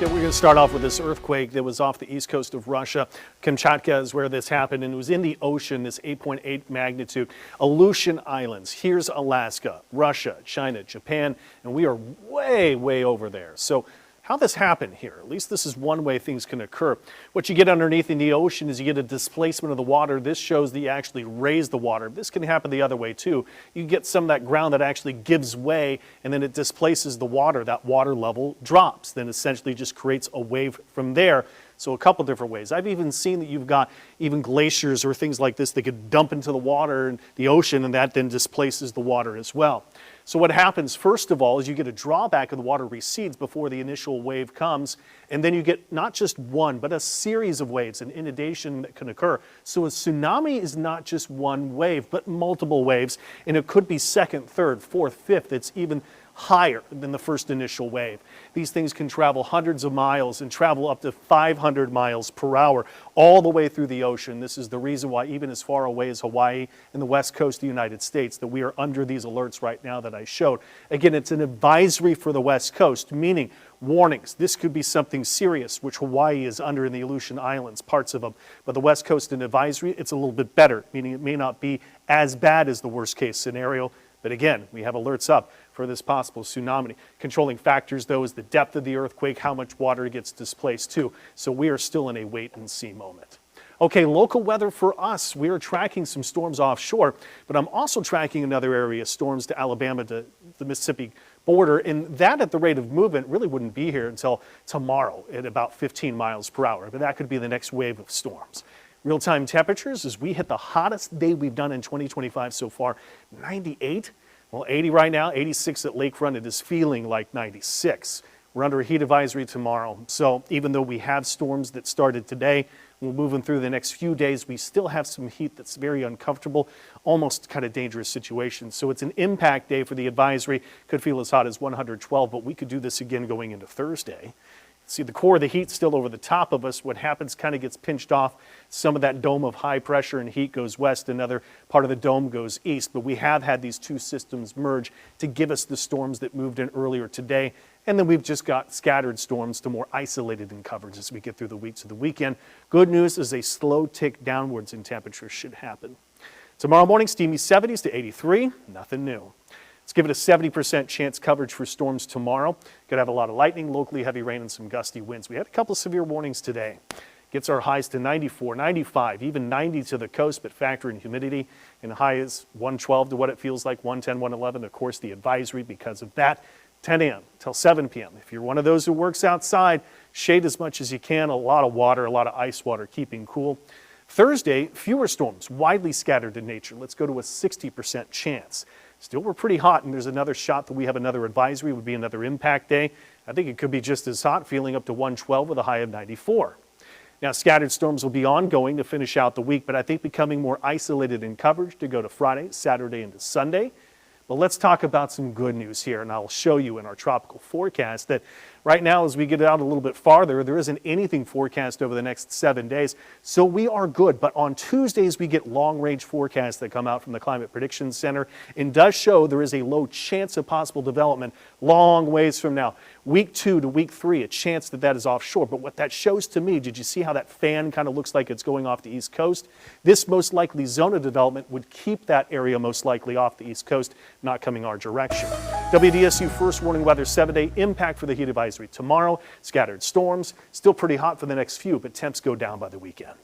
Yeah, we're going to start off with this earthquake that was off the east coast of Russia. Kamchatka is where this happened, and it was in the ocean, this 8.8 magnitude. Aleutian Islands, here's Alaska, Russia, China, Japan, and we are way, way over there. So how this happened here, at least this is one way things can occur. What you get underneath in the ocean is you get a displacement of the water. This shows that you actually raise the water. This can happen the other way too. You get some of that ground that actually gives way and then it displaces the water. That water level drops, then essentially just creates a wave from there. So a couple different ways. I've even seen that you've got even glaciers or things like this that could dump into the water and the ocean, and that then displaces the water as well. So what happens first of all is you get a drawback and the water recedes before the initial wave comes, and then you get not just one but a series of waves, an inundation that can occur. So a tsunami is not just one wave but multiple waves, and it could be second, third, fourth, fifth. It's even higher than the first initial wave. These things can travel hundreds of miles and travel up to 500 miles per hour all the way through the ocean. This is the reason why even as far away as Hawaii and the west coast of the United States that we are under these alerts right now that I showed. Again, it's an advisory for the west coast, meaning warnings. This could be something serious, which Hawaii is under in the Aleutian Islands, parts of them. But the west coast in advisory, it's a little bit better, meaning it may not be as bad as the worst case scenario. But again, we have alerts up for this possible tsunami. Controlling factors, though, is the depth of the earthquake, how much water gets displaced, too. So we are still in a wait-and-see moment. Okay, local weather for us. We are tracking some storms offshore, but I'm also tracking another area, storms to Alabama, to the Mississippi border, and that at the rate of movement really wouldn't be here until tomorrow at about 15 miles per hour. But that could be the next wave of storms. Real-time temperatures, as we hit the hottest day we've done in 2025 so far, 98. Well, 80 right now, 86 at Lakefront. It is feeling like 96. We're under a heat advisory tomorrow. So even though we have storms that started today, we're moving through the next few days, we still have some heat that's very uncomfortable, almost kind of dangerous situation. So it's an impact day for the advisory. Could feel as hot as 112, but we could do this again going into Thursday. See, the core of the heat still over the top of us. What happens kind of gets pinched off. Some of that dome of high pressure and heat goes west. Another part of the dome goes east. But we have had these two systems merge to give us the storms that moved in earlier today. And then we've just got scattered storms to more isolated in coverage as we get through the weeks of the weekend. Good news is a slow tick downwards in temperature should happen. Tomorrow morning, steamy 70s to 83. Nothing new. Let's give it a 70% chance coverage for storms tomorrow. Could have a lot of lightning, locally heavy rain, and some gusty winds. We had a couple severe warnings today. Gets our highs to 94, 95, even 90 to the coast, but factor in humidity. And the high is 112 to what it feels like, 110, 111. Of course, the advisory because of that. 10 a.m. till 7 p.m. If you're one of those who works outside, shade as much as you can. A lot of water, a lot of ice water, keeping cool. Thursday, fewer storms, widely scattered in nature. Let's go to a 60% chance. Still, we're pretty hot, and there's another shot that we have another advisory, would be another impact day. I think it could be just as hot, feeling up to 112 with a high of 94. Now, scattered storms will be ongoing to finish out the week, but I think becoming more isolated in coverage to go to Friday, Saturday, into Sunday. But let's talk about some good news here, and I'll show you in our tropical forecast that right now, as we get out a little bit farther, there isn't anything forecast over the next 7 days, so we are good. But on Tuesdays, we get long-range forecasts that come out from the Climate Prediction Center and does show there is a low chance of possible development long ways from now. Week 2 to week 3, a chance that that is offshore. But what that shows to me, did you see how that fan kind of looks like it's going off the east coast? This most likely zone of development would keep that area most likely off the east coast, not coming our direction. WDSU first warning weather 7-day impact for the heat advisory tomorrow. Scattered storms, still pretty hot for the next few, but temps go down by the weekend.